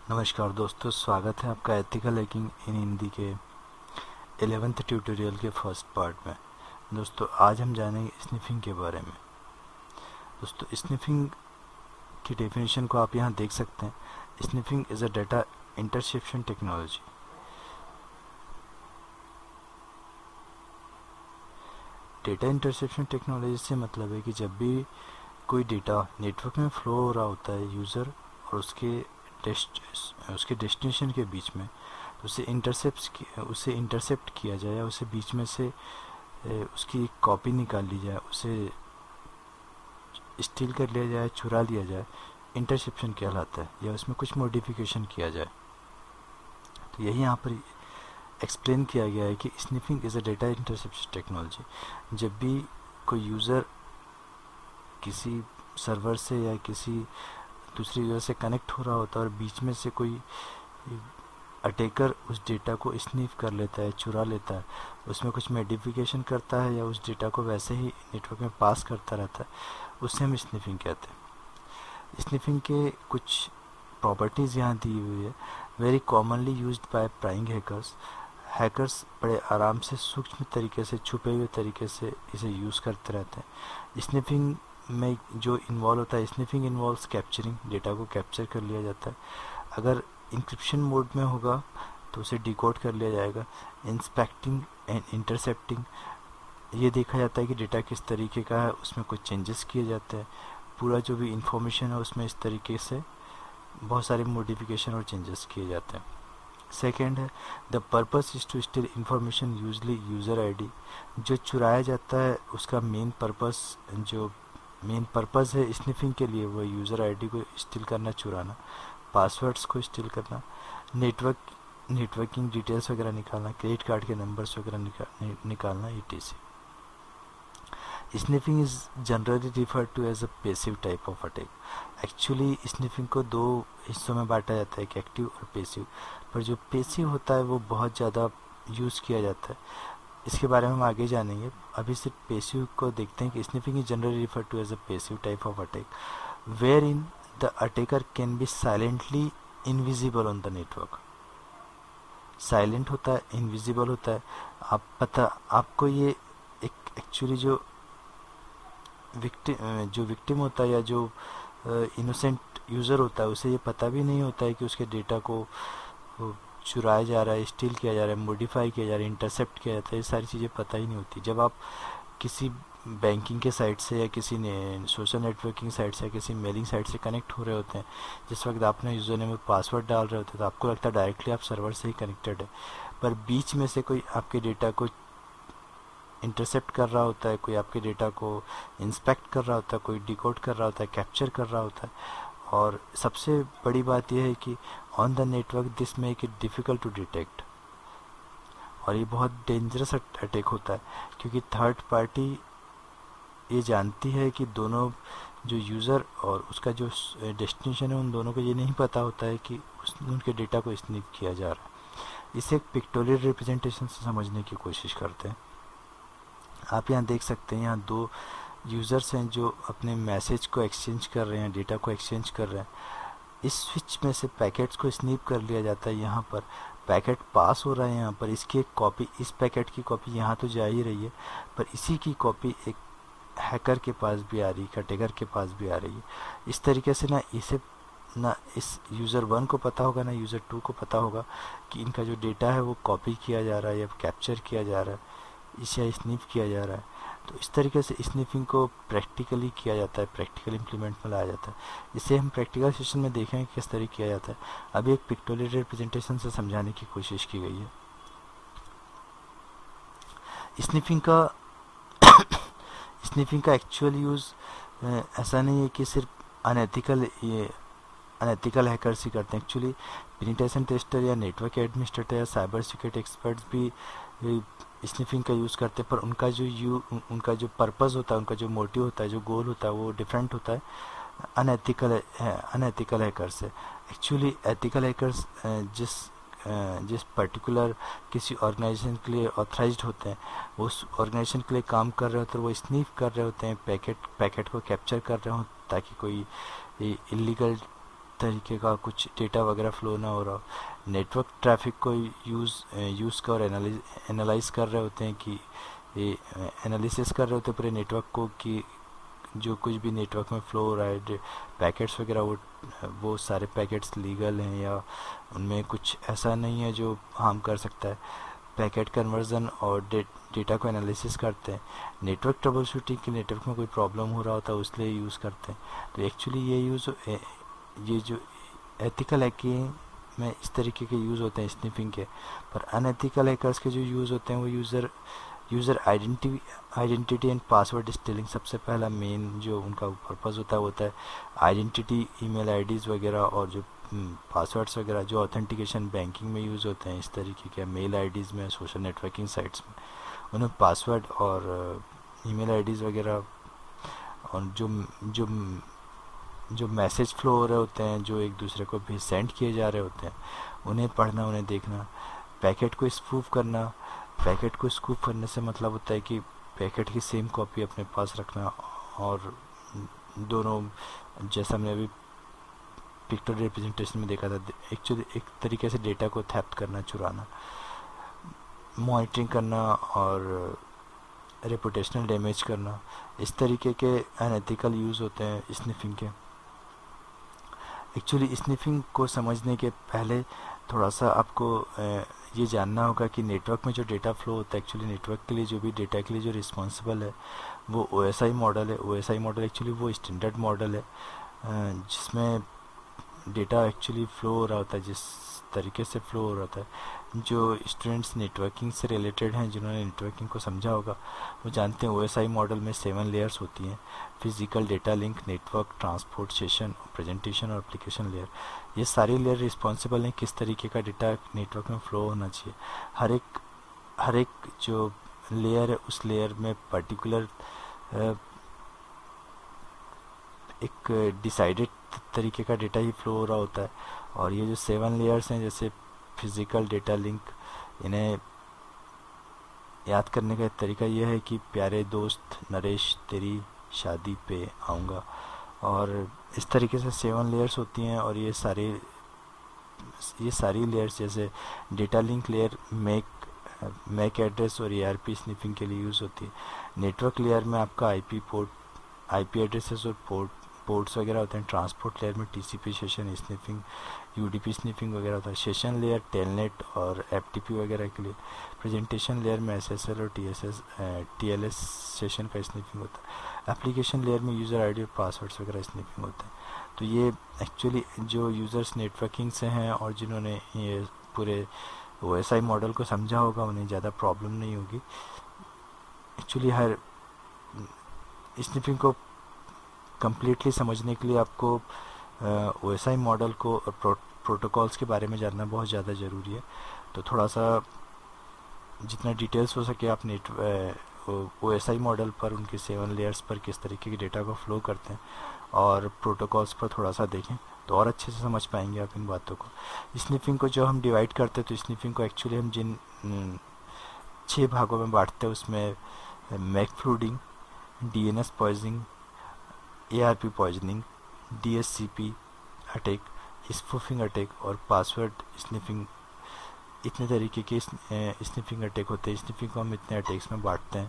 नमस्कार दोस्तों, स्वागत है आपका एथिकल हैकिंग इन हिंदी के 11th ट्यूटोरियल के फर्स्ट पार्ट में। दोस्तों आज हम जानेंगे स्निफिंग के बारे में। दोस्तों स्निफिंग की डेफिनेशन को आप यहाँ देख सकते हैं। Sniffing is a data interception technology. Data interception technology से मतलब है कि जब भी कोई डेटा नेटवर्क में फ्लो हो रहा होता है यूज़र और उसके डेस्टिनेशन के बीच में, तो उसे इंटरसेप्ट किया जाए या उसे बीच में से उसकी एक कॉपी निकाल ली जाए, उसे स्टील कर लिया जाए, चुरा लिया जाए, इंटरसेप्शन कहलाता है, या उसमें कुछ मॉडिफिकेशन किया जाए। तो यही यहाँ पर एक्सप्लेन किया गया है कि sniffing is a data interception technology. जब भी कोई यूज़र किसी सर्वर से या किसी दूसरी यूज़र से कनेक्ट हो रहा होता है और बीच में से कोई अटैकर उस डेटा को स्निफ कर लेता है, चुरा लेता है, उसमें कुछ मॉडिफिकेशन करता है या उस डेटा को वैसे ही नेटवर्क में पास करता रहता है, उससे हम स्निफिंग कहते हैं। स्निफिंग के कुछ प्रॉपर्टीज़ यहाँ दी हुई है। Very commonly used by prying hackers बड़े आराम से सूक्ष्म तरीके से, छुपे हुए तरीके से इसे यूज़ करते रहते हैं। स्निफिंग में जो इन्वॉल्व होता है, स्निफिंग इन्वॉल्व्स कैप्चरिंग, डेटा को कैप्चर कर लिया जाता है। अगर इंक्रिप्शन मोड में होगा तो उसे डिकोड कर लिया जाएगा। इंस्पेक्टिंग एंड इंटरसेप्टिंग, ये देखा जाता है कि डेटा किस तरीके का है, उसमें कुछ चेंजेस किए जाते हैं। पूरा जो भी इंफॉर्मेशन है उसमें इस तरीके से बहुत सारे मॉडिफिकेशन और चेंजेस किए जाते हैं। सेकेंड है the purpose is to steal information, usually user ID. जो चुराया जाता है उसका मेन पर्पस है स्निफिंग के लिए, वो यूज़र आईडी को स्टील करना, चुराना, पासवर्ड्स को स्टील करना, नेटवर्किंग डिटेल्स वगैरह निकालना, क्रेडिट कार्ड के नंबर्स वगैरह निकालना etc. Sniffing is generally referred to as a passive type of attack. Actually sniffing को दो हिस्सों में बांटा जाता है, एक एक्टिव और पेसिव। पर जो पेसिव होता है वो बहुत ज़्यादा यूज़ किया जाता है, इसके बारे में हम आगे जानेंगे। अभी सिर्फ पेसिव को देखते हैं कि sniffing is generally referred to as a passive type of attack wherein the attacker can be silently invisible on the network. Silent होता है, इनविजिबल होता है। आपको ये एक्चुअली जो विक्टिम होता है या जो इनोसेंट यूज़र होता है, उसे ये पता भी नहीं होता है कि उसके डेटा को चुराया जा रहा है, स्टील किया जा रहा है, मॉडिफाई किया जा रहा है, इंटरसेप्ट किया जाता है। ये सारी चीज़ें पता ही नहीं होती। जब आप किसी बैंकिंग के साइट से या किसी सोशल नेटवर्किंग साइट से या किसी मेलिंग साइट से कनेक्ट हो रहे होते हैं, जिस वक्त आपने यूज़र नेम और पासवर्ड डाल रहे होते हैं, तो आपको लगता है डायरेक्टली आप सर्वर से ही कनेक्टेड है। पर बीच में से कोई आपके डेटा को इंटरसेप्ट कर रहा होता है, कोई आपके डेटा को इंस्पेक्ट कर रहा होता है, कोई डिकोड कर रहा होता है, कैप्चर कर रहा होता है। और सबसे बड़ी बात यह है कि on the network this make it difficult to detect. और ये बहुत डेंजरस अटैक होता है, क्योंकि थर्ड पार्टी ये जानती है कि दोनों जो यूज़र और उसका जो डेस्टिनेशन है, उन दोनों को ये नहीं पता होता है कि उनके डेटा को स्निप किया जा रहा है। इसे एक पिक्टोरियल रिप्रेजेंटेशन से समझने की कोशिश करते हैं। आप यहाँ देख सकते हैं, यहाँ दो यूज़र्स हैं जो अपने मैसेज को एक्सचेंज कर रहे हैं, डेटा को एक्सचेंज कर रहे हैं। इस स्विच में से पैकेट्स को स्नीप कर लिया जाता है। यहाँ पर पैकेट पास हो रहा है, यहाँ पर इसकी एक कॉपी, इस पैकेट की कॉपी यहाँ तो जा ही रही है, पर इसी की कॉपी एक हैकर के पास भी आ रही है, अटैकर के पास भी आ रही है। इस तरीके से ना इस यूज़र 1 को पता होगा ना यूज़र 2 को पता होगा कि इनका जो डेटा है वो कॉपी किया जा रहा है या कैप्चर किया जा रहा है, इसे स्निप किया जा रहा है। तो इस तरीके से स्निफिंग को प्रैक्टिकली किया जाता है, प्रैक्टिकल इम्प्लीमेंट में लाया जाता है। इसे हम प्रैक्टिकल सेशन में देखेंगे किस तरह किया जाता है। अभी एक पिक्टोरियल रिप्रेजेंटेशन से समझाने की कोशिश की गई है। स्निफिंग का एक्चुअल यूज़ ऐसा नहीं है कि सिर्फ अनएथिकल हैकर्स ही करते हैं। एक्चुअली पेनिट्रेशन टेस्टर या नेटवर्क एडमिनिस्ट्रेटर या साइबर सिक्योरिटी एक्सपर्ट्स भी स्निफिंग का यूज़ करते हैं, पर उनका जो पर्पस होता है, उनका जो मोटिव होता है, जो गोल होता है, वो डिफरेंट होता है अनएथिकल हैकर से। एक्चुअली एथिकल हैकर्स जिस पर्टिकुलर किसी ऑर्गेनाइजेशन के लिए ऑथराइज्ड होते हैं, उस ऑर्गेनाइजेशन के लिए काम कर रहे होते हैं, वो स्नीफ कर रहे होते हैं, पैकेट को कैप्चर कर रहे हो ताकि कोई इलीगल तरीके का कुछ डेटा वगैरह फ्लो ना हो रहा हो। नेटवर्क ट्रैफिक को यूज़ कर एनालाइज कर रहे होते हैं कि ये एनालिसिस कर रहे होते हैं पूरे नेटवर्क को कि जो कुछ भी नेटवर्क में फ़्लो हो रहा है पैकेट्स वगैरह वो सारे पैकेट्स लीगल हैं या उनमें कुछ ऐसा नहीं है जो हार्म कर सकता है। पैकेट कन्वर्जन और डेटा को एनालिसिस करते हैं। नेटवर्क ट्रबल शूटिंग के नेटवर्क में कोई प्रॉब्लम हो रहा होता है इसलिए यूज़ करते हैं। तो एक्चुअली ये जो एथिकल हैकिंग में इस तरीके के यूज़ होते हैं स्निफिंग के, पर अनएथिकल हैकर्स के जो यूज़ होते हैं वो user identity and password stealing सबसे पहला मेन जो उनका पर्पज़ होता है आइडेंटिटी, ईमेल आईडीज़ वगैरह और जो पासवर्ड्स वगैरह जो ऑथेंटिकेशन बैंकिंग में यूज़ होते हैं इस तरीके के मेल आईडीज़ में, सोशल नेटवर्किंग साइट्स में उन्हें पासवर्ड और ईमेल आईडीज़ वगैरह और जो जो मैसेज फ्लो हो रहे होते हैं जो एक दूसरे को भी सेंड किए जा रहे होते हैं उन्हें पढ़ना, उन्हें देखना, पैकेट को स्पूफ करना। पैकेट को स्पूफ करने से मतलब होता है कि पैकेट की सेम कॉपी अपने पास रखना और दोनों, जैसा हमने अभी पिक्चर रिप्रेजेंटेशन में देखा था, एक्चुअली एक तरीके से डेटा को थेफ्ट करना, चुराना, मॉनिटरिंग करना और रेपुटेशनल डैमेज करना। इस तरीके के अनएथिकल यूज़ होते हैं स्निफिंग के। एक्चुअली स्निफिंग को समझने के पहले थोड़ा सा आपको ये जानना होगा कि नेटवर्क में जो डेटा फ्लो होता है, एक्चुअली नेटवर्क के लिए जो भी डेटा के लिए जो रिस्पॉन्सिबल है वो OSI मॉडल है। OSI मॉडल एक्चुअली वो स्टैंडर्ड मॉडल है जिसमें डेटा एक्चुअली फ्लो हो रहा होता है, जिस तरीके से फ्लो हो रहा है। जो स्टूडेंट्स नेटवर्किंग से रिलेटेड हैं, जिन्होंने नेटवर्किंग को समझा होगा, वो जानते हैं OSI मॉडल में 7 लेयर्स होती हैं: physical, data link, network, transport, session, presentation और एप्लीकेशन लेयर। ये सारी लेयर रिस्पॉन्सिबल हैं किस तरीके का डेटा नेटवर्क में फ़्लो होना चाहिए। हर एक जो लेयर है उस लेयर में पर्टिकुलर एक डिसाइडेड तरीके का डेटा ही फ्लो हो रहा होता है। और ये जो 7 लेयर्स हैं, जैसे फिजिकल, डेटा लिंक, इन्हें याद करने का एक तरीका यह है कि प्यारे दोस्त नरेश तेरी शादी पे आऊँगा, और इस तरीके से 7 लेयर्स होती हैं। और ये सारी लेयर्स, जैसे data link layer MAC address और ARP स्निफिंग के लिए यूज़ होती है। नेटवर्क लेयर में आपका IP एड्रेसेस और पोर्ट्स वगैरह होते हैं। ट्रांसपोर्ट लेयर में TCP session sniffing, UDP sniffing वगैरह होता है। सेशन लेयर टेलनेट और FTP वगैरह के लिए। प्रेजेंटेशन लेयर में SSL और TLS सेशन का स्निफिंग होता है। एप्लीकेशन लेयर में यूज़र आईडी और पासवर्ड्स वगैरह स्निफिंग होते हैं। तो ये एक्चुअली जो यूज़र्स नेटवर्किंग से हैं और जिन्होंने ये पूरे OSI मॉडल को समझा होगा, उन्हें ज़्यादा प्रॉब्लम नहीं होगी। एक्चुअली हर स्निफिंग को कम्प्लीटली समझने के लिए आपको OSI मॉडल को और प्रोटोकॉल्स के बारे में जानना बहुत ज़्यादा ज़रूरी है। तो थोड़ा सा जितना डिटेल्स हो सके आप OSI मॉडल पर, उनके 7 लेयर्स पर किस तरीके के डेटा को फ्लो करते हैं और प्रोटोकॉल्स पर थोड़ा सा देखें तो और अच्छे से समझ पाएंगे आप इन बातों को। स्निफिंग को जो हम डिवाइड करते हैं, तो स्निफिंग को एक्चुअली हम जिन 6 भागों में बांटते हैं उसमें MAC flooding, DNS poisoning, ARP poisoning, DHCP attack, spoofing attack और पासवर्ड स्निफिंग, इतने तरीके के स्निफिंग अटैक होते हैं। स्निफिंग को हम इतने अटैक्स में बांटते हैं।